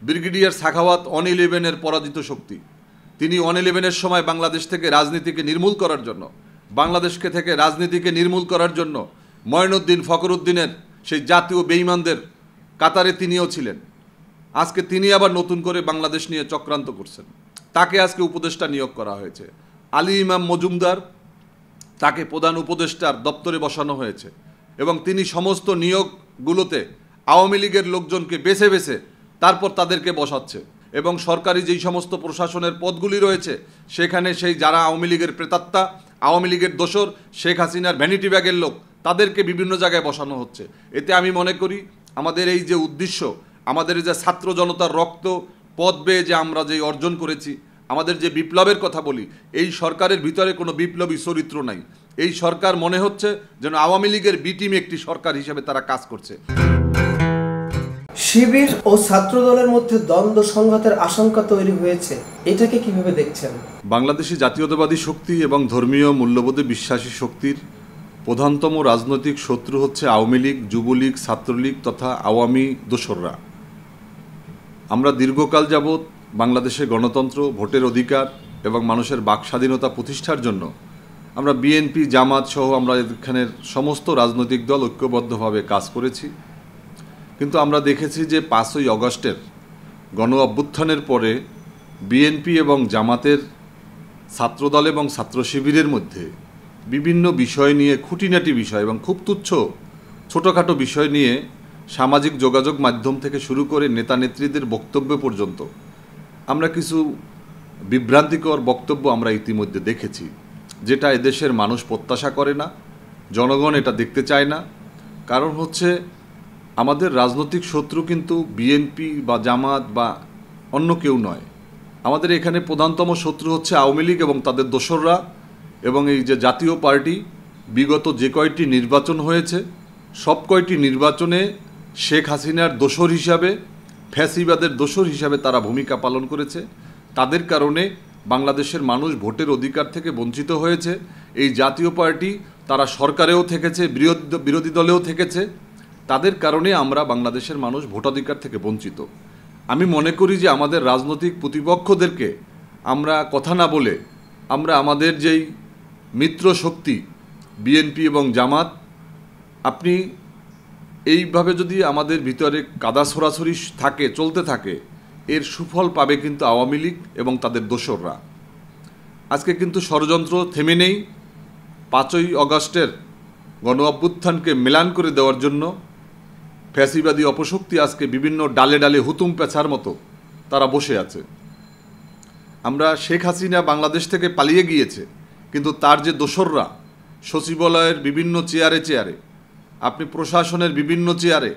Brigadier Sakhawat 111-এর পরাজিত শক্তি। তিনি 111-এর সময় বাংলাদেশ থেকে রাজনীতিকে নির্মূল করার জন্য, বাংলাদেশকে থেকে রাজনীতিকে নির্মূল করার জন্য মঈনুদ্দিন ফখরুদ্দিনের সেই জাতীয় বেঈমানদের কাতারে তিনিও ছিলেন। আজকে তিনি আবার নতুন করে বাংলাদেশ নিয়ে চক্রান্ত করছেন। তাকে আজকে উপদেষ্টা নিয়োগ করা হয়েছে। আলী ইমাম মজুমদার, তাকে প্রধান উপদেষ্টার দপ্তরে বসানো হয়েছে এবং তিনি সমস্ত নিয়োগগুলোতে আওয়ামী লীগের লোকজনকে বেছে বেছে তারপর তাদেরকে বসাচ্ছে এবং সরকারি যেই সমস্ত প্রশাসনের পদগুলি রয়েছে সেখানে সেই যারা আওয়ামী লীগের প্রেতাত্মা, আওয়ামী লীগের দোসর, শেখ হাসিনার ভ্যানিটি ব্যাগের লোক, তাদেরকে বিভিন্ন জায়গায় বসানো হচ্ছে। এতে আমি মনে করি আমাদের এই যে উদ্দেশ্য, আমাদের যে ছাত্র জনতার রক্ত পদ বেয়ে যে আমরা যে অর্জন করেছি, আমাদের যে বিপ্লবের কথা বলি, এই সরকারের ভিতরে কোনো বিপ্লবী চরিত্র নাই। এই সরকার মনে হচ্ছে যেন আওয়ামী লীগের বি টিম একটি সরকার হিসেবে তারা কাজ করছে। শিবির ও ছাত্র দলের মধ্যে দ্বন্দ্ব সংঘাতের আশঙ্কা তৈরি হয়েছে, এটাকে কিভাবে দেখছেন? বাংলাদেশি জাতীয়তাবাদী শক্তি এবং ধর্মীয় মূল্যবোধে বিশ্বাসী শক্তির প্রধানতম রাজনৈতিক শত্রু হচ্ছে আওয়ামী লীগ, যুবলীগ, ছাত্রলীগ তথা আওয়ামী দোসররা। আমরা দীর্ঘকাল যাবৎ বাংলাদেশে গণতন্ত্র, ভোটের অধিকার এবং মানুষের বাক স্বাধীনতা প্রতিষ্ঠার জন্য আমরা বিএনপি, জামাত সহ আমরা এখানের সমস্ত রাজনৈতিক দল ঐক্যবদ্ধভাবে কাজ করেছি। কিন্তু আমরা দেখেছি যে 5ই অগস্টের গণ অভ্যুত্থানের পরে বিএনপি এবং জামাতের ছাত্রদল এবং ছাত্র শিবিরের মধ্যে বিভিন্ন বিষয় নিয়ে, খুঁটিনাটি বিষয় এবং খুব তুচ্ছ ছোটোখাটো বিষয় নিয়ে সামাজিক যোগাযোগ মাধ্যম থেকে শুরু করে নেতা নেত্রীদের বক্তব্য পর্যন্ত আমরা কিছু বিভ্রান্তিকর বক্তব্য আমরা ইতিমধ্যে দেখেছি, যেটা এদেশের মানুষ প্রত্যাশা করে না, জনগণ এটা দেখতে চায় না। কারণ হচ্ছে আমাদের রাজনৈতিক শত্রু কিন্তু বিএনপি বা জামাত বা অন্য কেউ নয়। আমাদের এখানে প্রধানতম শত্রু হচ্ছে আওয়ামী লীগ এবং তাদের দোসররা। এবং এই যে জাতীয় পার্টি বিগত যে কয়টি নির্বাচন হয়েছে সব কয়টি নির্বাচনে শেখ হাসিনার দোসর হিসাবে, ফ্যাসিবাদের দোসর হিসাবে তারা ভূমিকা পালন করেছে। তাদের কারণে বাংলাদেশের মানুষ ভোটের অধিকার থেকে বঞ্চিত হয়েছে। এই জাতীয় পার্টি তারা সরকারেও থেকেছে, বিরোধী দলেও থেকেছে। তাদের কারণে আমরা বাংলাদেশের মানুষ ভোটাধিকার থেকে বঞ্চিত। আমি মনে করি যে আমাদের রাজনৈতিক প্রতিপক্ষদেরকে আমরা কথা না বলে আমরা আমাদের যেই মিত্র শক্তি বিএনপি এবং জামাত, আপনি এইভাবে যদি আমাদের ভিতরে কাদা ছড়াছড়ি থাকে, চলতে থাকে, এর সুফল পাবে কিন্তু আওয়ামী লীগ এবং তাদের দোসররা। আজকে কিন্তু ষড়যন্ত্র থেমে নেই। 5ই অগস্টের গণ অভ্যুত্থানকে মেলান করে দেওয়ার জন্য ফ্যাসিবাদী অপশক্তি আজকে বিভিন্ন ডালে ডালে হুতুম পেছার মতো তারা বসে আছে। আমরা শেখ হাসিনা বাংলাদেশ থেকে পালিয়ে গিয়েছে, কিন্তু তার যে দোসররা সচিবালয়ের বিভিন্ন চেয়ারে চেয়ারে, আপনি প্রশাসনের বিভিন্ন চেয়ারে,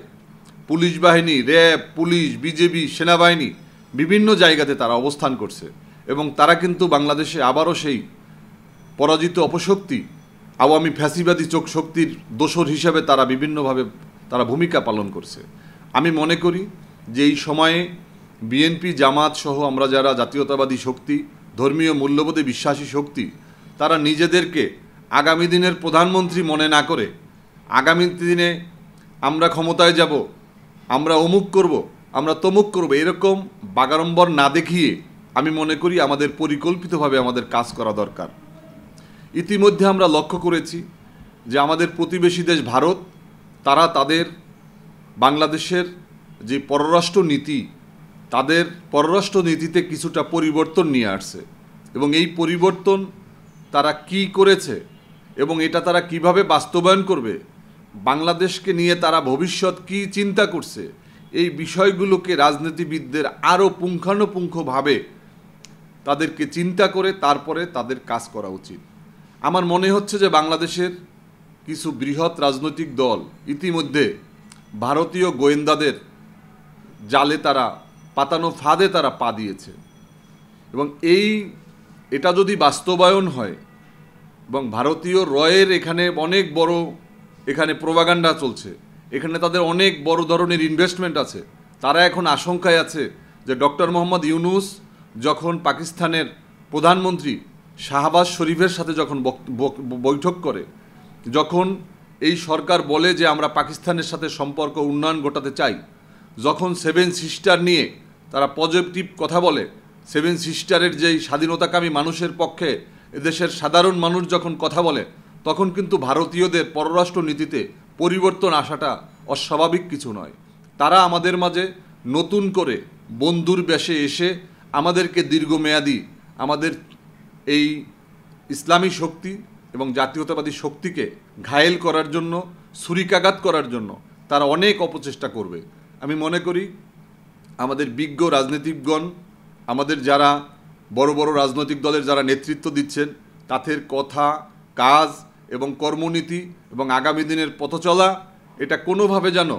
পুলিশ বাহিনী, র্যাব, পুলিশ, বিজেপি, সেনাবাহিনী বিভিন্ন জায়গাতে তারা অবস্থান করছে এবং তারা কিন্তু বাংলাদেশে আবারও সেই পরাজিত অপশক্তি আওয়ামী ফ্যাসিবাদী শক্তির দোসর হিসাবে তারা বিভিন্নভাবে তারা ভূমিকা পালন করছে। আমি মনে করি যে এই সময়ে বিএনপি, জামাত সহ আমরা যারা জাতীয়তাবাদী শক্তি, ধর্মীয় মূল্যবোধে বিশ্বাসী শক্তি, তারা নিজেদেরকে আগামী দিনের প্রধানমন্ত্রী মনে না করে আগামী দিনে আমরা ক্ষমতায় যাব, আমরা অমুক করব, আমরা তমুক করব, এরকম বাগাড়ম্বর না দেখিয়ে আমি মনে করি আমাদের পরিকল্পিতভাবে আমাদের কাজ করা দরকার। ইতিমধ্যে আমরা লক্ষ্য করেছি যে আমাদের প্রতিবেশী দেশ ভারত, তারা তাদের বাংলাদেশের যে পররাষ্ট্র নীতি, তাদের পররাষ্ট্র নীতিতে কিছুটা পরিবর্তন নিয়ে আসছে এবং এই পরিবর্তন তারা কি করেছে এবং এটা তারা কিভাবে বাস্তবায়ন করবে, বাংলাদেশকে নিয়ে তারা ভবিষ্যৎ কি চিন্তা করছে, এই বিষয়গুলোকে রাজনীতিবিদদের আরও পুঙ্খানুপুঙ্খভাবে তাদেরকে চিন্তা করে তারপরে তাদের কাজ করা উচিত। আমার মনে হচ্ছে যে বাংলাদেশের কিছু বৃহৎ রাজনৈতিক দল ইতিমধ্যে ভারতীয় গোয়েন্দাদের জালে তারা পাতানো ফাঁদে তারা পা দিয়েছে এবং এটা যদি বাস্তবায়ন হয় এবং ভারতীয় রয়ের এখানে অনেক বড় এখানে প্রোপাগান্ডা চলছে, এখানে তাদের অনেক বড় ধরনের ইনভেস্টমেন্ট আছে, তারা এখন আশঙ্কায় আছে যে ডক্টর মোহাম্মদ ইউনূস যখন পাকিস্তানের প্রধানমন্ত্রী শাহবাজ শরীফের সাথে যখন বৈঠক করে, যখন এই সরকার বলে যে আমরা পাকিস্তানের সাথে সম্পর্ক উন্নয়ন ঘটাতে চাই, যখন 7 সিস্টার নিয়ে তারা পজিটিভ কথা বলে, সেভেন সিস্টারের যেই স্বাধীনতাকামী মানুষের পক্ষে এদেশের সাধারণ মানুষ যখন কথা বলে, তখন কিন্তু ভারতীয়দের পররাষ্ট্র নীতিতে পরিবর্তন আসাটা অস্বাভাবিক কিছু নয়। তারা আমাদের মাঝে নতুন করে বন্ধুর বেশে এসে আমাদেরকে দীর্ঘমেয়াদী আমাদের এই ইসলামী শক্তি এবং জাতীয়তাবাদী শক্তিকে ঘায়েল করার জন্য, ছুরিকাঘাত করার জন্য তারা অনেক অপচেষ্টা করবে। আমি মনে করি আমাদের বিজ্ঞ রাজনীতিকগণ, আমাদের যারা বড় বড় রাজনৈতিক দলের যারা নেতৃত্ব দিচ্ছেন, তাদের কথা, কাজ এবং কর্মনীতি এবং আগামী দিনের পথচলা, এটা কোনোভাবে যেন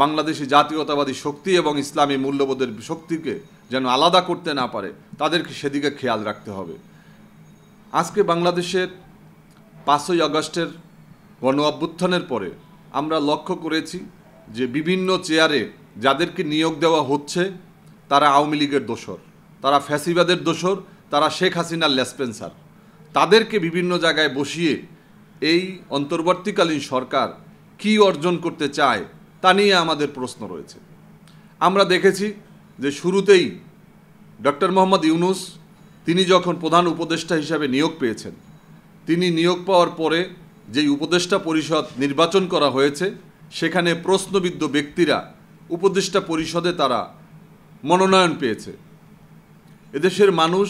বাংলাদেশি জাতীয়তাবাদী শক্তি এবং ইসলামী মূল্যবোধের শক্তিকে যেন আলাদা করতে না পারে, তাদেরকে সেদিকে খেয়াল রাখতে হবে। আজকে বাংলাদেশের 5ই আগস্টের গণ অভ্যুত্থানের পরে আমরা লক্ষ্য করেছি যে বিভিন্ন চেয়ারে যাদেরকে নিয়োগ দেওয়া হচ্ছে তারা আওয়ামী লীগের দোসর, তারা ফ্যাসিবাদের দোসর, তারা শেখ হাসিনার লেসপেন্সার। তাদেরকে বিভিন্ন জায়গায় বসিয়ে এই অন্তর্বর্তীকালীন সরকার কি অর্জন করতে চায় তা নিয়ে আমাদের প্রশ্ন রয়েছে। আমরা দেখেছি যে শুরুতেই ডক্টর মোহাম্মদ ইউনূস তিনি যখন প্রধান উপদেষ্টা হিসাবে নিয়োগ পেয়েছেন, তিনি নিয়োগ পাওয়ার পরে যেই উপদেষ্টা পরিষদ নির্বাচন করা হয়েছে, সেখানে প্রশ্নবিদ্ধ ব্যক্তিরা উপদেষ্টা পরিষদে তারা মনোনয়ন পেয়েছে। এদেশের মানুষ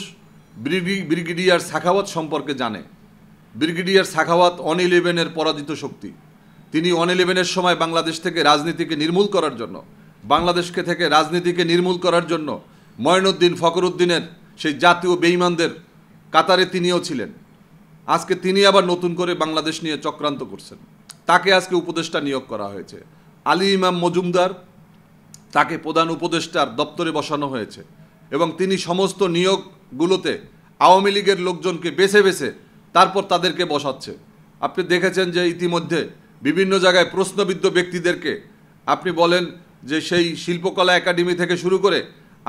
ব্রিগেডিয়ার সাখাওয়াত সম্পর্কে জানে। ব্রিগেডিয়ার সাখাওয়াত 111-এর পরাজিত শক্তি। তিনি 111-এর সময় বাংলাদেশ থেকে রাজনীতিকে নির্মূল করার জন্য, বাংলাদেশকে থেকে রাজনীতিকে নির্মূল করার জন্য মঈনুদ্দিন ফখরুদ্দিনের সেই জাতীয় বেঈমানদের কাতারে তিনিও ছিলেন। আজকে তিনি আবার নতুন করে বাংলাদেশ নিয়ে চক্রান্ত করছেন। তাকে আজকে উপদেষ্টা নিয়োগ করা হয়েছে। আলী ইমাম মজুমদার, তাকে প্রধান উপদেষ্টার দপ্তরে বসানো হয়েছে এবং তিনি সমস্ত নিয়োগগুলোতে আওয়ামী লীগের লোকজনকে বেছে বেছে তারপর তাদেরকে বসাচ্ছে। আপনি দেখেছেন যে ইতিমধ্যে বিভিন্ন জায়গায় প্রশ্নবিদ্ধ ব্যক্তিদেরকে, আপনি বলেন যে সেই শিল্পকলা একাডেমি থেকে শুরু করে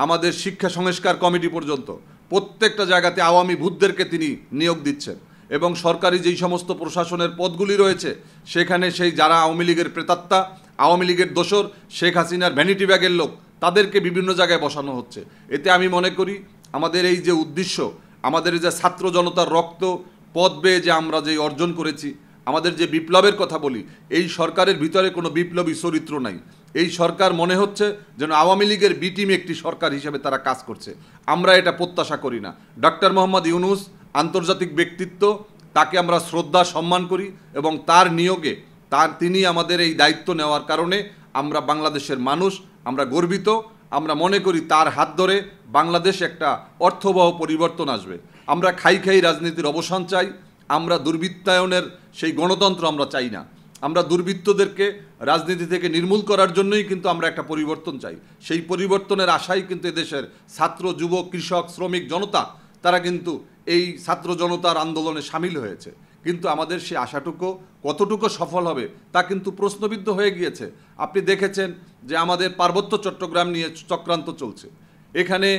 আমাদের শিক্ষা সংস্কার কমিটি পর্যন্ত প্রত্যেকটা জায়গাতে আওয়ামী ভূতদেরকে তিনি নিয়োগ দিচ্ছেন এবং সরকারি যেই সমস্ত প্রশাসনের পদগুলি রয়েছে সেখানে সেই যারা আওয়ামী লীগের প্রেতাত্মা, আওয়ামী লীগের দোসর, শেখ হাসিনার ভ্যানিটি ব্যাগের লোক, তাদেরকে বিভিন্ন জায়গায় বসানো হচ্ছে। এতে আমি মনে করি আমাদের এই যে উদ্দেশ্য, আমাদের যে ছাত্র জনতার রক্ত পথ বেয়ে যে আমরা যে অর্জন করেছি, আমাদের যে বিপ্লবের কথা বলি, এই সরকারের ভিতরে কোনো বিপ্লবী চরিত্র নাই। এই সরকার মনে হচ্ছে যেন আওয়ামী লীগের বি টিম একটি সরকার হিসেবে তারা কাজ করছে। আমরা এটা প্রত্যাশা করি না। ডক্টর মোহাম্মদ ইউনূস আন্তর্জাতিক ব্যক্তিত্ব, তাকে আমরা শ্রদ্ধা সম্মান করি এবং তার নিয়োগে তিনি আমাদের এই দায়িত্ব নেওয়ার কারণে আমরা বাংলাদেশের মানুষ আমরা গর্বিত। আমরা মনে করি তার হাত ধরে বাংলাদেশ একটা অর্থবহ পরিবর্তন আসবে। আমরা খাই খাই রাজনীতির অবসান চাই। আমরা দুর্বৃত্তায়নের সেই গণতন্ত্র আমরা চাই না। আমরা দুর্বৃত্তদেরকে রাজনীতি থেকে নির্মূল করার জন্যই কিন্তু আমরা একটা পরিবর্তন চাই। সেই পরিবর্তনের আশাই কিন্তু এদেশের ছাত্র, যুব, কৃষক, শ্রমিক জনতা তারা কিন্তু এই ছাত্র জনতার আন্দোলনে সামিল হয়েছে। কিন্তু আমাদের সেই আশাটুকু কতটুকু সফল হবে তা কিন্তু প্রশ্নবিদ্ধ হয়ে গিয়েছে। আপনি দেখেছেন যে আমাদের পার্বত্য চট্টগ্রাম নিয়ে চক্রান্ত চলছে। এখানে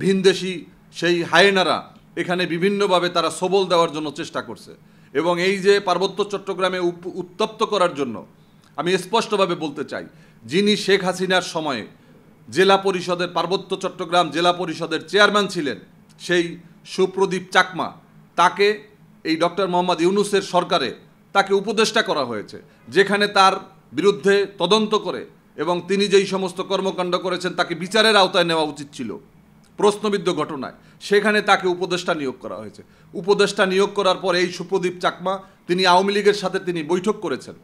ভিনদেশি সেই হায়েনারা এখানে বিভিন্নভাবে তারা সবল দেওয়ার জন্য চেষ্টা করছে এবং এই যে পার্বত্য চট্টগ্রামে উত্তপ্ত করার জন্য আমি স্পষ্টভাবে বলতে চাই, যিনি শেখ হাসিনার সময়ে জেলা পরিষদের, পার্বত্য চট্টগ্রাম জেলা পরিষদের চেয়ারম্যান ছিলেন, সেই সুপ্রদীপ চাকমা, তাকে এই ডক্টর মোহাম্মদ ইউনূসের সরকারে তাকে উপদেষ্টা করা হয়েছে, যেখানে তার বিরুদ্ধে তদন্ত করে এবং তিনি যেই সমস্ত কর্মকাণ্ড করেছেন তাকে বিচারের আওতায় নেওয়া উচিত ছিল প্রশ্নবিদ্ধ ঘটনায়, সেখানে তাকে উপদেষ্টা নিয়োগ করা হয়েছে। উপদেষ্টা নিয়োগ করার পর এই সুপ্রদীপ চাকমা তিনি আওয়ামী লীগের সাথে তিনি বৈঠক করেছেন।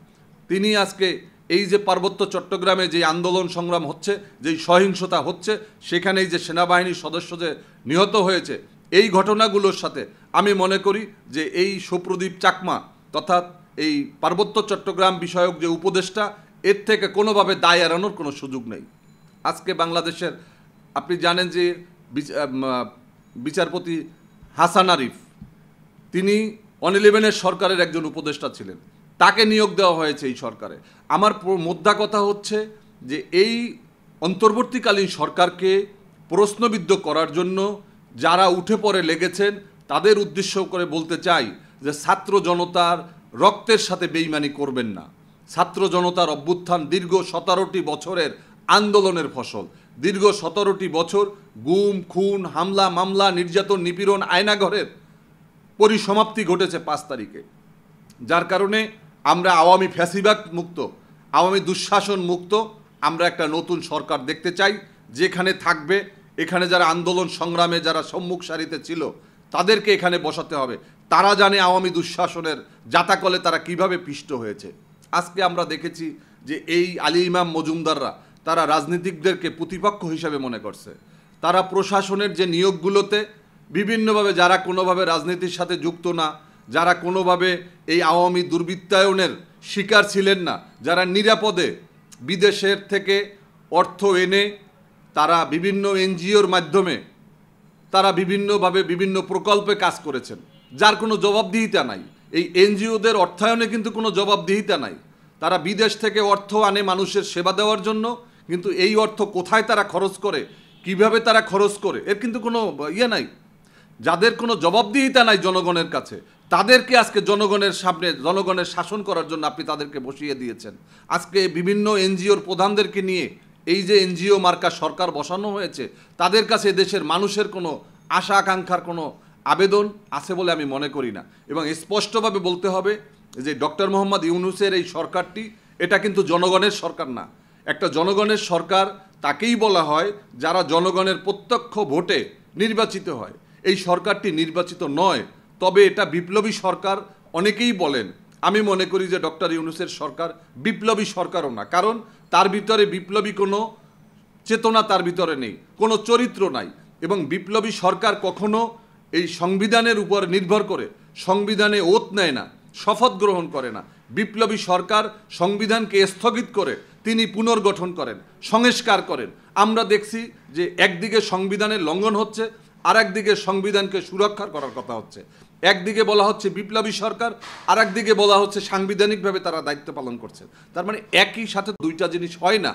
তিনি আজকে এই যে পার্বত্য চট্টগ্রামে যে আন্দোলন সংগ্রাম হচ্ছে, যেই সহিংসতা হচ্ছে, সেখানে এই যে সেনাবাহিনীর সদস্য যে নিহত হয়েছে, এই ঘটনাগুলোর সাথে আমি মনে করি যে এই সুপ্রদীপ চাকমা তথা এই পার্বত্য চট্টগ্রাম বিষয়ক যে উপদেষ্টা, এর থেকে কোনোভাবে দায় এড়ানোর কোনো সুযোগ নেই। আজকে বাংলাদেশের আপনি জানেন যে বিচারপতি হাসান আরিফ, তিনি 111-এর সরকারের একজন উপদেষ্টা ছিলেন, তাকে নিয়োগ দেওয়া হয়েছে এই সরকারে। আমার মোদ্দা কথা হচ্ছে যে এই অন্তর্বর্তীকালীন সরকারকে প্রশ্নবিদ্ধ করার জন্য যারা উঠে পড়ে লেগেছেন তাদের উদ্দেশ্য করে বলতে চাই যে ছাত্র জনতার রক্তের সাথে বেইমানি করবেন না। ছাত্র জনতার অভ্যুত্থান দীর্ঘ 17টি বছরের আন্দোলনের ফসল। দীর্ঘ 17টি বছর গুম খুন হামলা মামলা নির্যাতন নিপীড়ন আয়নাঘরের পরিসমাপ্তি ঘটেছে 5 তারিখে, যার কারণে আমরা আওয়ামী ফ্যাসিবাদ মুক্ত, আওয়ামী দুঃশাসন মুক্ত আমরা একটা নতুন সরকার দেখতে চাই, যেখানে থাকবে, এখানে যারা আন্দোলন সংগ্রামে যারা সম্মুখ সারিতে ছিল তাদেরকে এখানে বসাতে হবে। তারা জানে আওয়ামী দুঃশাসনের জাতাকলে তারা কিভাবে পিষ্ট হয়েছে। আজকে আমরা দেখেছি যে এই আলী ইমাম মজুমদাররা তারা রাজনীতিকদেরকে প্রতিপক্ষ হিসেবে মনে করছে। তারা প্রশাসনের যে নিয়োগগুলোতে বিভিন্নভাবে যারা কোনোভাবে রাজনীতির সাথে যুক্ত না, যারা কোনোভাবে এই আওয়ামী দুর্বৃত্তায়নের শিকার ছিলেন না, যারা নিরাপদে বিদেশের থেকে অর্থ এনে তারা বিভিন্ন এনজিওর মাধ্যমে তারা বিভিন্নভাবে বিভিন্ন প্রকল্পে কাজ করেছেন, যার কোনো জবাবদিহিতা নাই। এই এনজিওদের অর্থায়নে কিন্তু কোনো জবাবদিহিতা নাই। তারা বিদেশ থেকে অর্থ আনে মানুষের সেবা দেওয়ার জন্য, কিন্তু এই অর্থ কোথায় তারা খরচ করে, কিভাবে তারা খরচ করে, এর কিন্তু কোনো ইয়ে নাই। যাদের কোনো জবাবদিহিতা নাই জনগণের কাছে, তাদেরকে আজকে জনগণের সামনে জনগণের শাসন করার জন্য আপনি তাদেরকে বসিয়ে দিয়েছেন। আজকে বিভিন্ন এনজিওর প্রধানদেরকে নিয়ে এই যে এনজিও মার্কা সরকার বসানো হয়েছে, তাদের কাছে দেশের মানুষের কোনো আশা আকাঙ্ক্ষার কোনো আবেদন আছে বলে আমি মনে করি না। এবং স্পষ্টভাবে বলতে হবে যে ডক্টর মোহাম্মদ ইউনূসের এই সরকারটি এটা কিন্তু জনগণের সরকার না। একটা জনগণের সরকার তাকেই বলা হয় যারা জনগণের প্রত্যক্ষ ভোটে নির্বাচিত হয়। এই সরকারটি নির্বাচিত নয়, তবে এটা বিপ্লবী সরকার অনেকেই বলেন। আমি মনে করি যে ডক্টর ইউনূসের সরকার বিপ্লবী সরকারও না, কারণ তার ভিতরে বিপ্লবী কোনো চেতনা তার ভিতরে নেই, কোনো চরিত্র নাই। এবং বিপ্লবী সরকার কখনো এই সংবিধানের উপর নির্ভর করে সংবিধানে ওত নেয় না, শপথ গ্রহণ করে না। বিপ্লবী সরকার সংবিধানকে স্থগিত করে তিনি পুনর্গঠন করেন, সংস্কার করেন। আমরা দেখছি যে একদিকে সংবিধানের লঙ্ঘন হচ্ছে, আর একদিকে সংবিধানকে সুরক্ষা করার কথা হচ্ছে। একদিকে বলা হচ্ছে বিপ্লবী সরকার, আর একদিকে বলা হচ্ছে সাংবিধানিকভাবে তারা দায়িত্ব পালন করছে। তার মানে একই সাথে দুইটা জিনিস হয় না।